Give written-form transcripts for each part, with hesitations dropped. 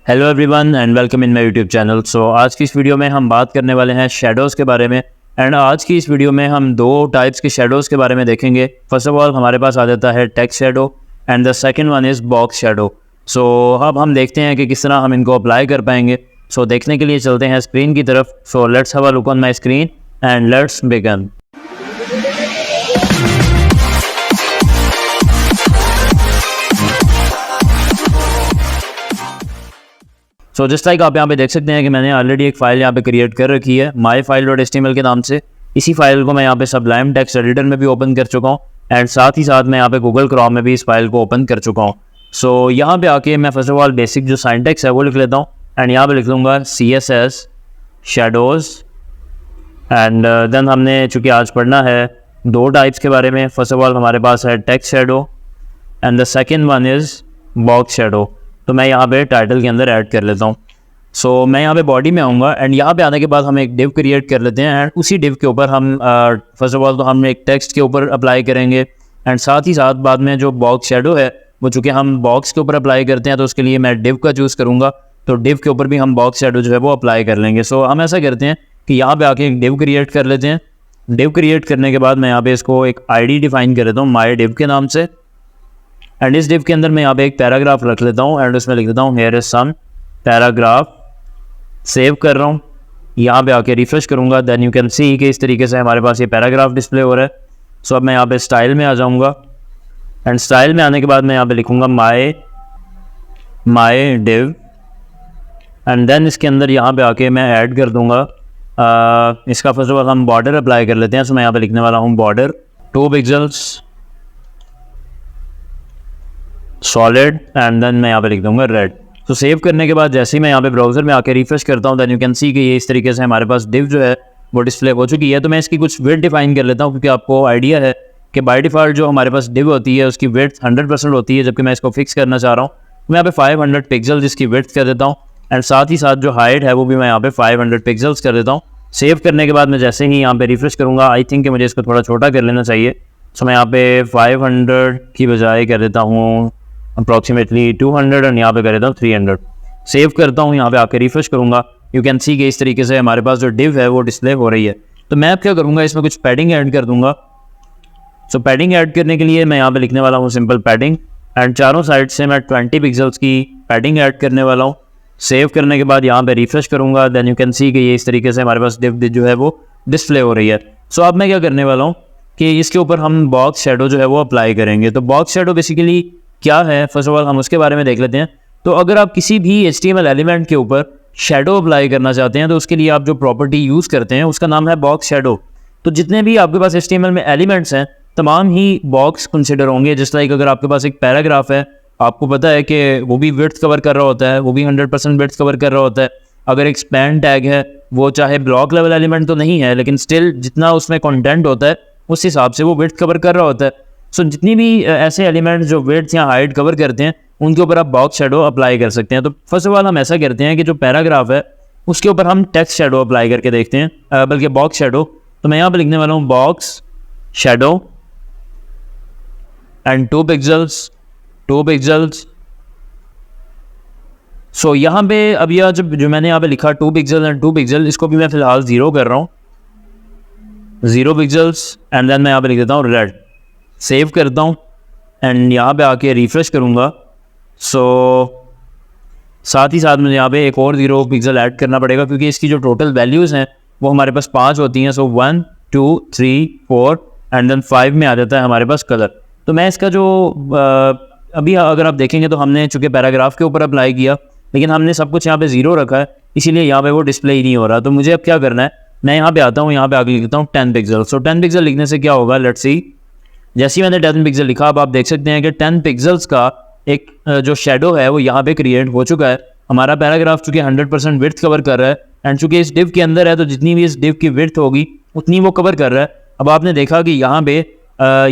Hello everyone and welcome in my YouTube channel. So आज की इस वीडियो में हम बात करने वाले हैं शेडोज़ के बारे में। एंड आज की इस वीडियो में हम दो टाइप्स के शेडोज़ के बारे में देखेंगे। फर्स्ट ऑफ ऑल हमारे पास आ जाता है text shadow and the second one is box shadow. So अब हम देखते हैं कि किस तरह हम इनको अप्लाई कर पाएंगे। सो देखने के लिए चलते हैं स्क्रीन की तरफ। So let's have a look on my screen and let's begin. So just like आप यहाँ पे देख सकते हैं कि मैंने ऑलरेडी एक फ़ाइल यहाँ पे क्रिएट कर रखी है myfile.html के नाम से। इसी फाइल को मैं यहाँ पे सबलाइम टेक्स्ट एडिटर में भी ओपन कर चुका हूँ एंड साथ ही साथ मैं यहाँ पे गूगल क्रोम में भी इस फाइल को ओपन कर चुका हूँ। सो यहाँ पे आके मैं फर्स्ट ऑफ ऑल बेसिक जो सिंटैक्स है वो लिख लेता हूँ एंड यहाँ पे लिख लूँगा CSS शेडोज़। एंड देन हमने चूँकि आज पढ़ना है दो टाइप्स के बारे में। फर्स्ट ऑफ ऑल हमारे पास है text shadow and the second one is box shadow. तो मैं यहाँ पे टाइटल के अंदर ऐड कर लेता हूँ। सो मैं यहाँ पे बॉडी में आऊँगा एंड यहाँ पे आने के बाद हम एक डिव क्रिएट कर लेते हैं एंड उसी डिव के ऊपर हम फर्स्ट ऑफ ऑल तो हम एक टेक्स्ट के ऊपर अप्लाई करेंगे एंड साथ ही साथ बाद में जो बॉक्स शेडो है वो चूँकि हम बॉक्स के ऊपर अप्लाई करते हैं तो उसके लिए मैं डिव का चूज़ करूँगा। तो डिव के ऊपर भी हम बॉक्स शेडो जो है वो अप्लाई कर लेंगे। सो हम ऐसा करते हैं कि यहाँ पे आके एक डिव क्रिएट कर लेते हैं। डिव क्रिएट करने के बाद मैं यहाँ पे इसको एक ID डिफाइन कर लेता हूँ माई डिव के नाम से एंड इस डिव के अंदर मैं यहाँ पे एक पैराग्राफ रख लेता हूँ एंड उसमें लिख देता हूँ here is some paragraph. Save कर रहा हूँ, यहाँ पे आके रिफ्रेश करूँगा। देन यू कैन सी कि इस तरीके से हमारे पास ये पैराग्राफ डिस्प्ले हो रहा है। सो अब मैं यहाँ पे स्टाइल में आ जाऊँगा एंड स्टाइल में आने के बाद मैं यहाँ पे लिखूँगा माई डिव एंड देन इसके अंदर यहाँ पे आके मैं ऐड कर दूँगा इसका फर्स्ट ऑफ ऑल हम बॉर्डर अप्लाई कर लेते हैं। सो मैं यहाँ पे लिखने वाला हूँ border 2 pixels solid and then मैं यहाँ पे लिख दूँगा रेड। तो सेव करने के बाद जैसे ही मैं यहाँ पे ब्राउज़र में आके रिफ्रेश करता हूँ देन यू कैन सी कि ये इस तरीके से हमारे पास डिव जो है वो डिस्प्ले हो चुकी है। तो मैं इसकी कुछ विड्थ डिफाइन कर लेता हूँ क्योंकि आपको आइडिया है कि बाय डिफ़ॉल्ट जो हमारे पास डिव होती है उसकी विड्थ 100% होती है, जबकि मैं इसको फिक्स करना चाह रहा हूँ। मैं यहाँ पे 500 पिक्सल इसकी विड्थ कर देता हूँ एंड साथ ही साथ जो हाइट है वो भी मैं यहाँ पे 500 पिक्सल्स कर देता हूँ। सेव करने के बाद मैं जैसे ही यहाँ पे रिफ्रेश करूँगा आई थिंक कि मुझे इसको थोड़ा छोटा कर लेना चाहिए। सो मैं यहाँ पे 500 की बजाय कर देता हूँ अप्रॉक्सीमेटली 200 एंड यहाँ पे कर देता हूँ 300। सेव करता हूँ, यहाँ पे आके रिफ्रेश करूँगा। यू कैन सी कि इस तरीके से हमारे पास जो डिव है वो डिस्प्ले हो रही है। तो मैं अब क्या करूँगा, इसमें कुछ पैडिंग ऐड कर दूँगा। सो पैडिंग ऐड करने के लिए मैं यहाँ पे लिखने वाला हूँ सिंपल पैडिंग एंड चारों साइड से मैं 20 पिक्सल्स की पैडिंग ऐड करने वाला हूँ। सेव करने के बाद यहाँ पे रिफ्रेश करूँगा। देन यू कैन सी कि ये इस तरीके से हमारे पास डिव जो है वो डिस्प्ले हो रही है। सो अब मैं क्या करने वाला हूँ कि इसके ऊपर हम बॉक्स शेडो जो है वो अप्लाई करेंगे। तो बॉक्स शेडो बेसिकली क्या है, फर्स्ट ऑफ ऑल हम उसके बारे में देख लेते हैं। तो अगर आप किसी भी HTML एलिमेंट के ऊपर शेडो अप्लाई करना चाहते हैं तो उसके लिए आप जो प्रॉपर्टी यूज़ करते हैं उसका नाम है बॉक्स शेडो। तो जितने भी आपके पास HTML में एलिमेंट्स हैं तमाम ही बॉक्स कंसिडर होंगे। जस्ट लाइक अगर आपके पास एक पैराग्राफ है, आपको पता है कि वो भी विड्थ कवर कर रहा होता है, वो भी 100% विड्थ कवर कर रहा होता है। अगर एक स्पैन टैग है वो चाहे ब्लॉक लेवल एलिमेंट तो नहीं है लेकिन स्टिल जितना उसमें कंटेंट होता है उस हिसाब से वो विड्थ कवर कर रहा होता है। सो जितनी भी ऐसे एलिमेंट जो विड्थ या हाइट कवर करते हैं उनके ऊपर आप बॉक्स शेडो अप्लाई कर सकते हैं। तो फर्स्ट ऑफ ऑल हम ऐसा करते हैं कि जो पैराग्राफ है उसके ऊपर हम टेक्स्ट शेडो अप्लाई करके देखते हैं, बल्कि बॉक्स शेडो। तो मैं यहाँ पे लिखने वाला हूँ बॉक्स शेडो एंड 2 पिक्सल्स। सो यहाँ पे अब यह जो मैंने यहाँ पे लिखा 2 पिक्सल एंड 2 पिक्सल, इसको भी मैं फिलहाल 0 कर रहा हूँ, 0 पिक्सल्स एंड देन मैं यहाँ पे लिख देता हूँ रेड। सेव करता हूँ एंड यहाँ पे आके रिफ्रेश करूँगा। सो साथ ही साथ मुझे यहाँ पे एक और 0 पिक्सल ऐड करना पड़ेगा क्योंकि इसकी जो टोटल वैल्यूज़ हैं वो हमारे पास 5 होती हैं। सो 1 2 3 4 एंड देन 5 में आ जाता है हमारे पास कलर। तो मैं इसका जो अभी अगर आप देखेंगे तो हमने चूँकि पैराग्राफ के ऊपर अप्लाई किया लेकिन हमने सब कुछ यहाँ पे 0 रखा है, इसीलिए यहाँ पे वो डिस्प्ले ही नहीं हो रहा। तो मुझे अब क्या करना है, मैं यहाँ पे आता हूँ, यहाँ पे आगे लिखता हूँ 10 पिक्सल। सो 10 पिक्सल लिखने से क्या होगा, लेट्स सी। जैसे ही मैंने 10 पिक्सल लिखा अब आप देख सकते हैं कि 10 पिक्सल्स का एक जो शेडो है वो यहाँ पे क्रिएट हो चुका है। हमारा पैराग्राफ चूँकि 100% विड्थ कवर कर रहा है एंड चूँकि इस डिव के अंदर है तो जितनी भी इस डिव की विड्थ होगी उतनी वो कवर कर रहा है। अब आपने देखा कि यहाँ पे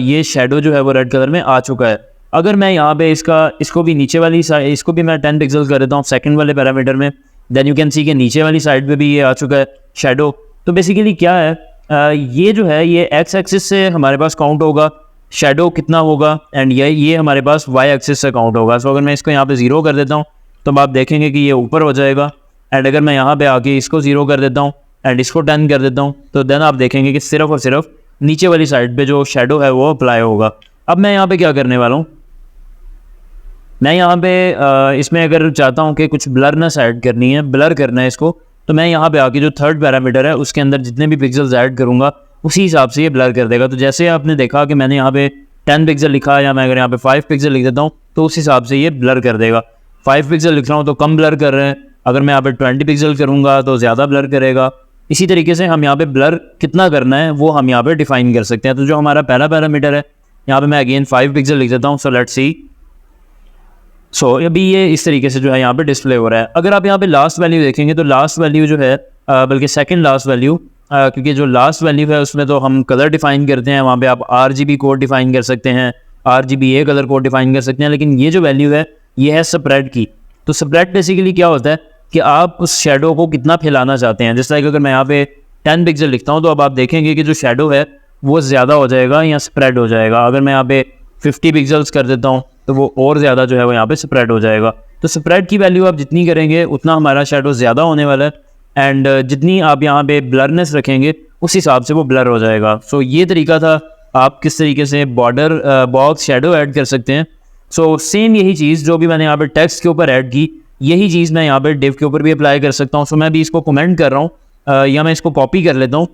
ये शेडो जो है वो रेड कलर में आ चुका है। अगर मैं यहाँ पे इसको भी नीचे वाली साइड, इसको भी मैं 10 पिक्सल कर देता हूँ सेकंड वाले पैरामीटर में, देन यू कैन सी के नीचे वाली साइड पे भी ये आ चुका है शेडो। तो बेसिकली क्या है, ये जो है ये एक्स एक्सिस से हमारे पास काउंट होगा शेडो कितना होगा एंड ये हमारे पास वाई एक्सिस से काउंट होगा। सो अगर मैं इसको यहाँ पे 0 कर देता हूँ तो अब आप देखेंगे कि ये ऊपर हो जाएगा। एंड अगर मैं यहाँ पे आके इसको 0 कर देता हूँ एंड इसको 10 कर देता हूँ तो देन आप देखेंगे कि सिर्फ और सिर्फ नीचे वाली साइड पे जो शेडो है वो अप्लाई होगा। अब मैं यहाँ पे क्या करने वाला हूँ, मैं यहाँ पे इसमें अगर चाहता हूँ कि कुछ ब्लरनेस ऐड करनी है, ब्लर करना है इसको, तो मैं यहाँ पे आके जो थर्ड पैरामीटर है उसके अंदर जितने भी पिक्सल्स ऐड करूँगा उसी हिसाब से ये ब्लर कर देगा। तो जैसे आपने देखा कि मैंने यहाँ पे 10 पिक्सल लिखा, या मैं अगर यहाँ पे 5 पिक्सल लिख देता हूँ तो उस हिसाब से ये ब्लर कर देगा। 5 पिक्सल लिख रहा हूँ तो कम ब्लर कर रहे हैं, अगर मैं यहाँ पे 20 पिक्सल करूँगा तो ज़्यादा ब्लर करेगा। इसी तरीके से हम यहाँ पे ब्लर कितना करना है वो हम यहाँ पे डिफाइन कर सकते हैं। तो जो हमारा पहला पैरामीटर है यहाँ पे मैं अगेन 5 पिक्सल लिख देता हूँ। सो लेट्स सी, सो अभी ये इस तरीके से जो है यहाँ पे डिस्प्ले हो रहा है। अगर आप यहाँ पे लास्ट वैल्यू देखेंगे तो लास्ट वैल्यू जो है बल्कि सेकंड लास्ट वैल्यू, क्योंकि जो लास्ट वैल्यू है उसमें तो हम कलर डिफाइन करते हैं, वहाँ पे आप RGB कोड डिफाइन कर सकते हैं, RGBA कलर कोड डिफाइन कर सकते हैं, लेकिन ये जो वैल्यू है ये है स्प्रेड की। तो स्प्रेड बेसिकली क्या होता है कि आप उस शेडो को कितना फैलाना चाहते हैं। जैसे अगर मैं यहाँ पे 10 पिक्सल लिखता हूँ तो अब आप देखेंगे कि जो शेडो है वो ज़्यादा हो जाएगा या स्प्रेड हो जाएगा। अगर मैं यहाँ पे 50 पिक्सल्स कर देता हूँ तो वो और ज़्यादा जो है वो यहाँ पे स्प्रेड हो जाएगा। तो स्प्रेड की वैल्यू आप जितनी करेंगे उतना हमारा शेडो ज़्यादा होने वाला है, एंड जितनी आप यहाँ पे ब्लरनेस रखेंगे उस हिसाब से वो ब्लर हो जाएगा। सो ये तरीका था आप किस तरीके से बॉर्डर बॉक्स शेडो ऐड कर सकते हैं। सो सेम यही चीज़ जो भी मैंने यहाँ पे टेक्स्ट के ऊपर ऐड की, यही चीज़ मैं यहाँ पे डिव के ऊपर भी अप्लाई कर सकता हूँ। सो मैं भी इसको कमेंट कर रहा हूँ या मैं इसको कॉपी कर लेता हूँ।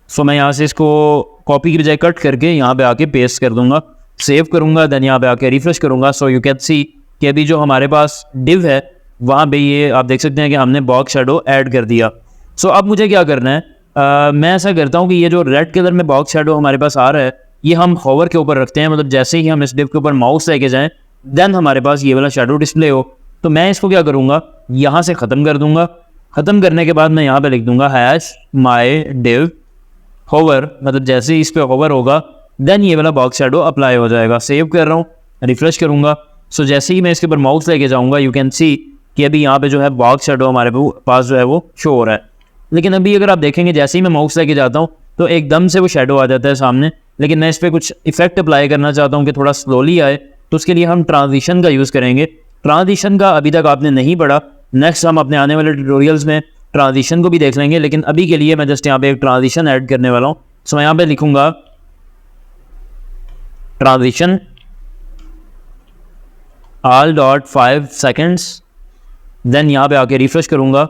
सो मैं यहाँ से इसको कॉपी की बजाय कट करके यहाँ पे आके पेस्ट कर दूंगा, सेव करूँगा, देन यहाँ पे आके रिफ्रेश करूँगा। सो यू कैन सी कि अभी जो हमारे पास डिव है वहाँ पे ये आप देख सकते हैं कि हमने बॉक्स शेडो ऐड कर दिया। सो अब मुझे क्या करना है, मैं ऐसा करता हूँ कि ये जो रेड कलर में बॉक्स शेडो हमारे पास आ रहा है ये हम होवर के ऊपर रखते हैं, मतलब जैसे ही हम इस डिव के ऊपर माउस लेके जाएं देन हमारे पास ये वाला शेडो डिस्प्ले हो। तो मैं इसको क्या करूँगा, यहाँ से ख़त्म कर दूँगा। ख़त्म करने के बाद मैं यहाँ पर लिख दूँगा हैश माई डिव होवर, मतलब जैसे ही इस पर होवर होगा देन ये वाला बॉक्स शेडो अप्लाई हो जाएगा। सेव कर रहा हूँ, रिफ्रेश करूँगा। सो जैसे ही मैं इसके ऊपर माउस लेके जाऊँगा यू कैन सी कि अभी यहाँ पे जो है बॉक्स शेडो हमारे पास जो है वो शो हो रहा है। लेकिन अभी अगर आप देखेंगे जैसे ही मैं माउस लेके जाता हूँ तो एकदम से वो शेडो आ जाता है सामने, लेकिन मैं इस पर कुछ इफेक्ट अप्लाई करना चाहता हूँ कि थोड़ा स्लोली आए, तो उसके लिए हम ट्रांजिशन का यूज़ करेंगे। ट्रांजिशन का अभी तक आपने नहीं पढ़ा, नेक्स्ट हम अपने आने वाले ट्यूटोरियल्स में ट्रांजिशन को भी देख लेंगे, लेकिन अभी के लिए मैं जस्ट यहाँ पे एक ट्रांजिशन ऐड करने वाला हूँ। सो मैं यहाँ पे लिखूँगा ट्रांजिशन all.5 सेकेंड्स, देन यहाँ पे आके रिफ्रेश करूँगा।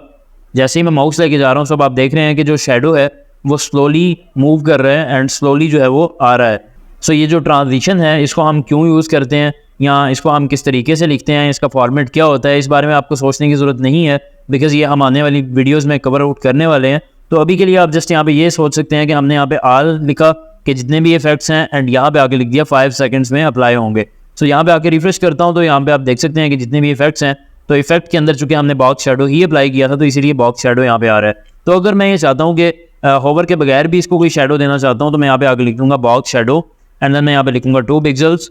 जैसे ही मैं माउस लेके जा रहा हूँ सब आप देख रहे हैं कि जो शेडो है वो स्लोली मूव कर रहा है एंड स्लोली जो है वो आ रहा है। सो ये जो ट्रांजिशन है इसको हम क्यों यूज़ करते हैं या इसको हम किस तरीके से लिखते हैं, इसका फॉर्मेट क्या होता है, इस बारे में आपको सोचने की ज़रूरत नहीं है, बिकॉज़ ये हम आने वाली वीडियोज़ में कवर आउट करने वाले हैं। तो अभी के लिए आप जस्ट यहाँ पे ये सोच सकते हैं कि हमने यहाँ पे आल लिखा कि जितने भी इफेक्ट्स हैं एंड यहाँ पे आके लिख दिया 5 सेकंड्स में अप्लाई होंगे। सो यहाँ पे आके रिफ्रेश करता हूँ तो यहाँ पे आप देख सकते हैं कि जितने भी इफेक्ट्स हैं, तो इफेक्ट के अंदर चूंकि हमने बॉक्स शेडो ही अप्लाई किया था तो इसीलिए बॉक्स शेडो यहाँ पे आ रहा है। तो अगर मैं ये चाहता हूँ कि होवर के बगैर भी इसको कोई शेडो देना चाहता हूँ तो मैं यहाँ पे आगे लिख दूँगा बॉक्स शेडो एंड देन मैं यहाँ पे लिखूँगा 2 पिक्सल्स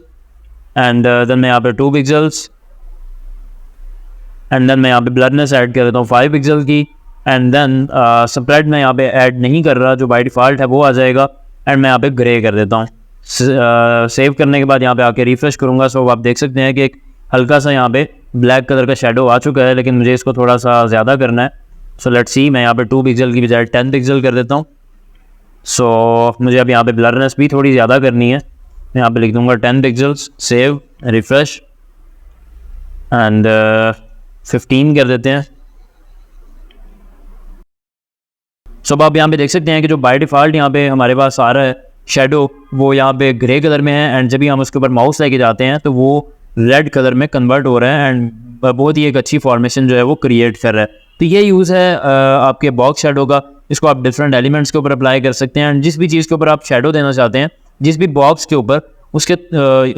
एंड देन मैं यहाँ पे 2 पिक्सल्स एंड देन मैं यहाँ पे ब्लरनेस ऐड कर देता हूँ 5 पिक्सल की एंड देन स्प्रेड मैं यहाँ पे ऐड नहीं कर रहा, जो बाय डिफ़ॉल्ट है वो आ जाएगा एंड मैं यहाँ पे ग्रे कर देता हूँ। सेव करने के बाद यहाँ पे आके रिफ्रेश करूँगा। सो आप देख सकते हैं कि एक हल्का सा यहाँ पे ब्लैक कलर का शेडो आ चुका है, लेकिन मुझे इसको थोड़ा सा ज़्यादा करना है। सो लेट्स सी, मैं यहाँ पे 2 पिक्सल की बजाय 10 पिक्सल कर देता हूँ। सो मुझे अब यहाँ पे ब्लरनेस भी थोड़ी ज़्यादा करनी है, मैं यहाँ पे लिख दूँगा 10 पिक्सल्स, सेव, रिफ्रेश एंड 15 कर देते हैं। सो अब आप यहाँ पे देख सकते हैं कि जो बाय डिफ़ॉल्ट यहाँ पे हमारे पास आ रहा है शेडो वो यहाँ पे ग्रे कलर में है एंड जब भी हम उसके ऊपर माउस लेके जाते हैं तो वो रेड कलर में कन्वर्ट हो रहा है एंड बहुत ही एक अच्छी फॉर्मेशन जो है वो क्रिएट कर रहा है। तो ये यूज़ है आपके बॉक्स शेडो का। इसको आप डिफरेंट एलिमेंट्स के ऊपर अप्लाई कर सकते हैं एंड जिस भी चीज़ के ऊपर आप शेडो देना चाहते हैं, जिस भी बॉक्स के ऊपर उसके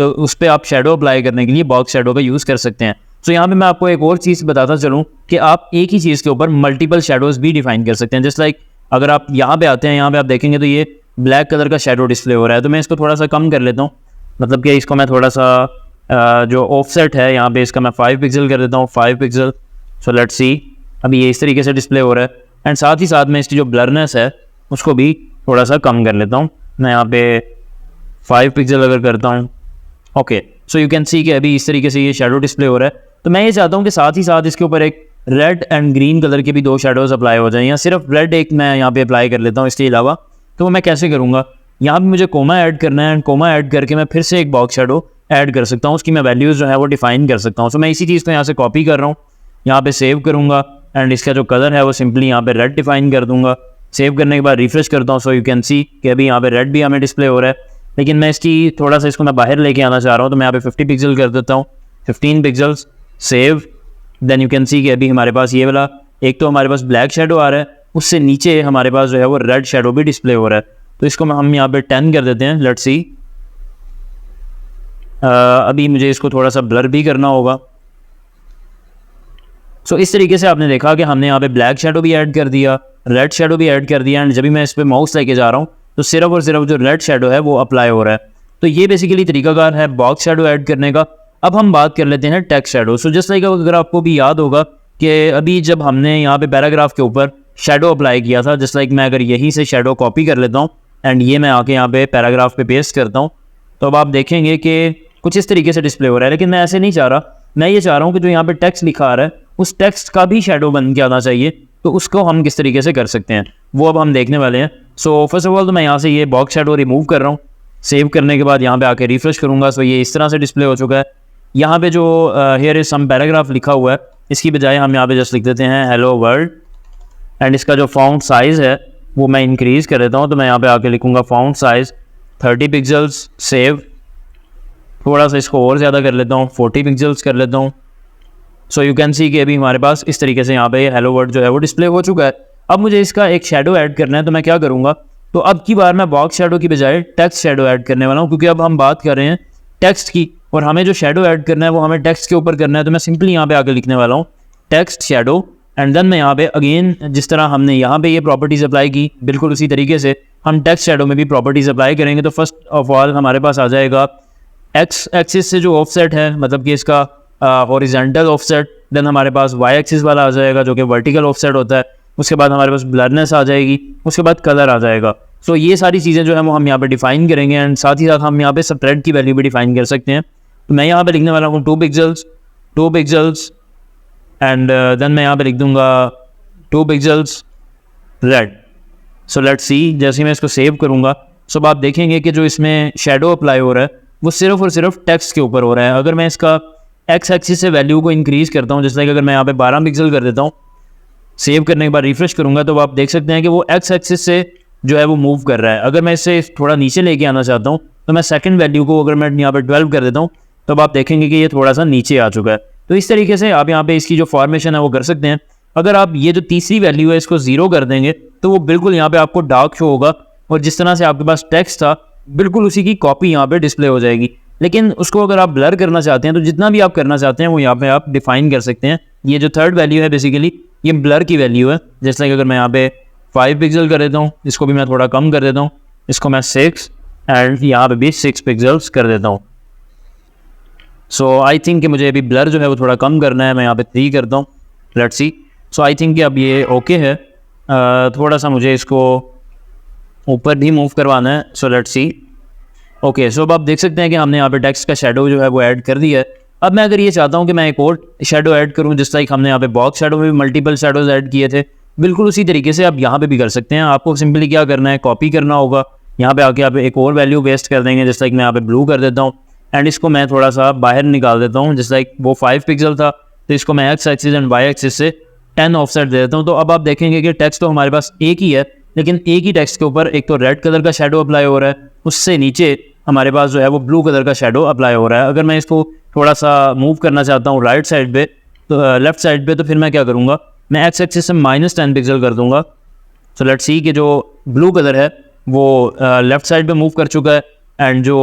उस पर आप शेडो अप्लाई करने के लिए बॉक्स शेडो का यूज़ कर सकते हैं। तो यहाँ पे मैं आपको एक और चीज़ बताता चलूँ कि आप एक ही चीज़ के ऊपर मल्टीपल शेडोज़ भी डिफाइन कर सकते हैं। जस्ट लाइक अगर आप यहाँ पे आते हैं, यहाँ पे आप देखेंगे तो ये ब्लैक कलर का शेडो डिस्प्ले हो रहा है, तो मैं इसको थोड़ा सा कम कर लेता हूँ, मतलब कि इसको मैं थोड़ा सा जो ऑफसेट है यहाँ पे इसका मैं 5 पिक्सल कर देता हूँ, 5 पिक्सल। सो लेट्स सी, अभी ये इस तरीके से डिस्प्ले हो रहा है एंड साथ ही साथ मैं इसकी जो ब्लरनेस है उसको भी थोड़ा सा कम कर लेता हूँ। मैं यहाँ पे 5 पिक्सल अगर करता हूँ, okay. So you can see कि अभी इस तरीके से ये शेडो डिस्प्ले हो रहा है। तो मैं ये चाहता हूँ कि साथ ही साथ इसके ऊपर एक रेड एंड ग्रीन कलर के भी 2 शेडोज़ अप्लाई हो जाएँ, या सिर्फ रेड एक मैं यहाँ पे अप्लाई कर लेता हूँ इसके अलावा। तो वो मैं कैसे करूँगा, यहाँ पे मुझे कोमा ऐड करना है, एंड कोमा ऐड करके मैं फिर से एक बॉक्स शेडो ऐड कर सकता हूँ, उसकी मैं वैल्यूज़ जो है वो डिफाइन कर सकता हूँ। तो मैं इसी चीज़ को यहाँ से कॉपी कर रहा हूँ, यहाँ पे सेव करूँगा, एंड इसका जो कलर है वो सिंपली यहाँ पे रेड डिफाइन कर दूँगा। सेव करने के बाद रिफ्रेश करता हूँ, सो यू कैन सी कि अभी यहाँ पे रेड भी हमें डिस्प्ले हो रहा है। लेकिन मैं इसकी थोड़ा सा इसको मैं बाहर लेके आना चाह रहा हूँ, तो मैं यहाँ पे 50 पिक्सल कर देता हूँ, 15 pixels, save. Then you can see कि अभी हमारे पास ये वाला एक तो हमारे पास ब्लैक शेडो आ रहा है, उससे नीचे हमारे पास जो है वो रेड शेडो भी डिस्प्ले हो रहा है। तो इसको हम यहाँ पे 10 कर देते हैं, लेट्स सी। अभी मुझे इसको थोड़ा सा ब्लर भी करना होगा। सो इस तरीके से आपने देखा कि हमने यहाँ पे ब्लैक शेडो भी ऐड कर दिया, रेड शेडो भी ऐड कर दिया, एंड जब भी मैं इस पर माउस लेके जा रहा हूँ तो सिर्फ और सिर्फ जो रेड शेडो है वो अप्लाई हो रहा है। तो ये बेसिकली तरीकाकार है बॉक्स शेडो ऐड करने का। अब हम बात कर लेते हैं text shadow. So just like अगर आपको भी याद होगा कि अभी जब हमने यहाँ पे पैराग्राफ के ऊपर शेडो अप्लाई किया था, जस्ट लाइक मैं अगर यहीं से शेडो कॉपी कर लेता हूँ एंड ये मैं आके यहाँ पे पैराग्राफ पे पेस्ट करता हूँ, तो अब आप देखेंगे कि कुछ इस तरीके से डिस्प्ले हो रहा है। लेकिन मैं ऐसे नहीं चाह रहा, मैं ये चाह रहा हूँ कि जो यहाँ पे टेक्स्ट लिखा आ रहा है उस टेक्स्ट का भी शेडो बन के आना चाहिए। तो उसको हम किस तरीके से कर सकते हैं वो अब हम देखने वाले हैं। सो फर्स्ट ऑफ ऑल तो मैं यहाँ से ये बॉक्स शेडो रिमूव कर रहा हूँ। सेव करने के बाद यहाँ पे आके रिफ्रेश करूँगा, सो ये इस तरह से डिस्प्ले हो चुका है। यहाँ पे जो हियर इज सम पैराग्राफ लिखा हुआ है, इसकी बजाय हम यहाँ पे जस्ट लिख देते हैं हेलो वर्ल्ड, एंड इसका जो फॉन्ट साइज़ है वो मैं इंक्रीज़ कर देता हूँ। तो मैं यहाँ पे आके लिखूँगा फॉन्ट साइज़ 30 पिक्सल्स, सेव। थोड़ा सा इसको और ज़्यादा कर लेता हूँ, 40 पिक्सल्स कर लेता हूँ। सो यू कैन सी कि अभी हमारे पास इस तरीके से यहाँ पे हेलो वर्ड जो है वो डिस्प्ले हो चुका है। अब मुझे इसका एक शेडो ऐड करना है, तो मैं क्या करूँगा, तो अब की बार मैं बॉक्स शेडो की बजाय टेक्स्ट शेडो ऐड करने वाला हूँ, क्योंकि अब हम बात कर रहे हैं टेक्स्ट की और हमें जो शेडो ऐड करना है वो हमें टेक्स्ट के ऊपर करना है। तो मैं सिंपली यहाँ पे आगे लिखने वाला हूँ टेक्स्ट शेडो, एंड देन मैं यहाँ पे अगेन जिस तरह हमने यहाँ पे ये प्रॉपर्टीज़ अप्लाई की, बिल्कुल उसी तरीके से हम टेक्स्ट शेडो में भी प्रॉपर्टीज़ अप्लाई करेंगे। तो फर्स्ट ऑफ ऑल हमारे पास आ जाएगा एक्स एक्सिस से जो ऑफसेट है, मतलब कि इसका हॉरिजॉन्टल ऑफसेट। देन हमारे पास वाई एक्सिस वाला आ जाएगा जो कि वर्टिकल ऑफसेट होता है। उसके बाद हमारे पास ब्लरनेस आ जाएगी, उसके बाद कलर आ जाएगा। सो ये सारी चीज़ें जो है वो हम यहाँ पे डिफाइन करेंगे, एंड साथ ही साथ हम यहाँ पे स्प्रेड की वैल्यू भी डिफाइन कर सकते हैं। तो मैं यहाँ पे लिखने वाला हूँ 2 पिक्सल्स, एंड देन मैं यहाँ पे लिख दूँगा 2 pixels red. So let's see, जैसे मैं इसको सेव करूँगा सो आप देखेंगे कि जो इसमें शेडो अप्लाई हो रहा है वो सिर्फ और सिर्फ टेक्स्ट के ऊपर हो रहा है। अगर मैं इसका एक्स एक्सिस से वैल्यू को इंक्रीज़ करता हूँ, जैसे लाइक अगर मैं यहाँ पे 12 पिक्सल कर देता हूँ, सेव करने के बाद रिफ्रेश करूँगा, तो आप देख सकते हैं कि वो एक्स एक्सिस से जो है वो मूव कर रहा है। अगर मैं इससे थोड़ा नीचे लेके आना चाहता हूँ तो मैं सेकंड वैल्यू को अगर मैं यहाँ पे 12 कर देता हूँ तो आप देखेंगे कि ये थोड़ा सा नीचे आ चुका है। तो इस तरीके से आप यहाँ पे इसकी जो फॉर्मेशन है वो कर सकते हैं। अगर आप ये जो तीसरी वैल्यू है इसको 0 कर देंगे तो वो बिल्कुल यहाँ पे आपको डार्क शो होगा, और जिस तरह से आपके पास टेक्स्ट था बिल्कुल उसी की कॉपी यहाँ पे डिस्प्ले हो जाएगी। लेकिन उसको अगर आप ब्लर करना चाहते हैं तो जितना भी आप करना चाहते हैं वो यहाँ पे आप डिफाइन कर सकते हैं। ये जो थर्ड वैल्यू है बेसिकली ये ब्लर की वैल्यू है। जैसे कि अगर मैं यहाँ पे 5 पिक्सल कर देता हूँ, इसको भी मैं थोड़ा कम कर देता हूँ, इसको मैं 6 एंड यहाँ पे भी 6 पिक्सल्स कर देता हूँ। सो आई थिंक कि मुझे अभी ब्लर जो है वो थोड़ा कम करना है, मैं यहाँ पे 3 करता हूँ, let's see. So I think कि अब ये ओके है। थोड़ा सा मुझे इसको ऊपर भी मूव करवाना है, सो लेट्स सी। ओके, सो अब आप देख सकते हैं कि हमने यहाँ पे टेक्स्ट का शेडो जो है वो ऐड कर दिया है। अब मैं अगर ये चाहता हूँ कि मैं एक और शेडो ऐड करूँ, जिस लाइक हमने यहाँ पे बॉक्स शेडो में भी मल्टीपल शेडोज ऐड किए थे, बिल्कुल उसी तरीके से आप यहाँ पे भी कर सकते हैं। आपको सिंपली क्या करना है, कॉपी करना होगा, यहाँ पे आके आप एक और वैल्यू वेस्ट कर देंगे, जिस लाइक मैं यहाँ पे ब्लू कर देता हूँ, एंड इसको मैं थोड़ा सा बाहर निकाल देता हूँ। जिस लाइक वो 5 पिक्सल था तो इसको मैं x axis and y axis से 10 ऑफसेट दे देता हूँ। तो अब आप देखेंगे कि टेक्स्ट तो हमारे पास एक ही है, लेकिन एक ही टेक्स्ट के ऊपर एक तो रेड कलर का शेडो अप्लाई हो रहा है, उससे नीचे हमारे पास जो है वो ब्लू कलर का शेडो अप्लाई हो रहा है। अगर मैं इसको थोड़ा सा मूव करना चाहता हूँ राइट साइड पे, तो लेफ्ट साइड पे, तो फिर मैं क्या करूँगा, मैं एक्स एक्सिस से -10 पिक्सल कर दूँगा। सो लेट्स सी कि जो ब्लू कलर है वो लेफ्ट साइड पे मूव कर चुका है, एंड जो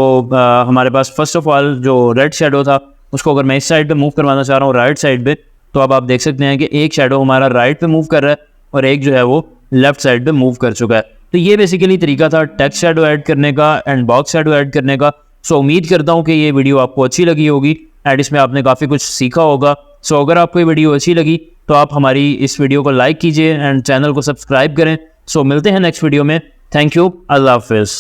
हमारे पास फर्स्ट ऑफ ऑल जो रेड शेडो था उसको अगर मैं इस साइड पे मूव करवाना चाह रहा हूँ राइट साइड पे, तो अब आप देख सकते हैं कि एक शेडो हमारा राइट पे मूव कर रहा है और एक जो है वो लेफ्ट साइड पे मूव कर चुका है। तो ये बेसिकली तरीका था टेक्स्ट शेडो ऐड करने का एंड बॉक्स शेडो ऐड करने का। सो उम्मीद करता हूँ कि ये वीडियो आपको अच्छी लगी होगी एंड इसमें आपने काफ़ी कुछ सीखा होगा। सो अगर आपको ये वीडियो अच्छी लगी तो आप हमारी इस वीडियो को लाइक कीजिए एंड चैनल को सब्सक्राइब करें। सो मिलते हैं नेक्स्ट वीडियो में। थैंक यू, अल्लाह हाफिज़।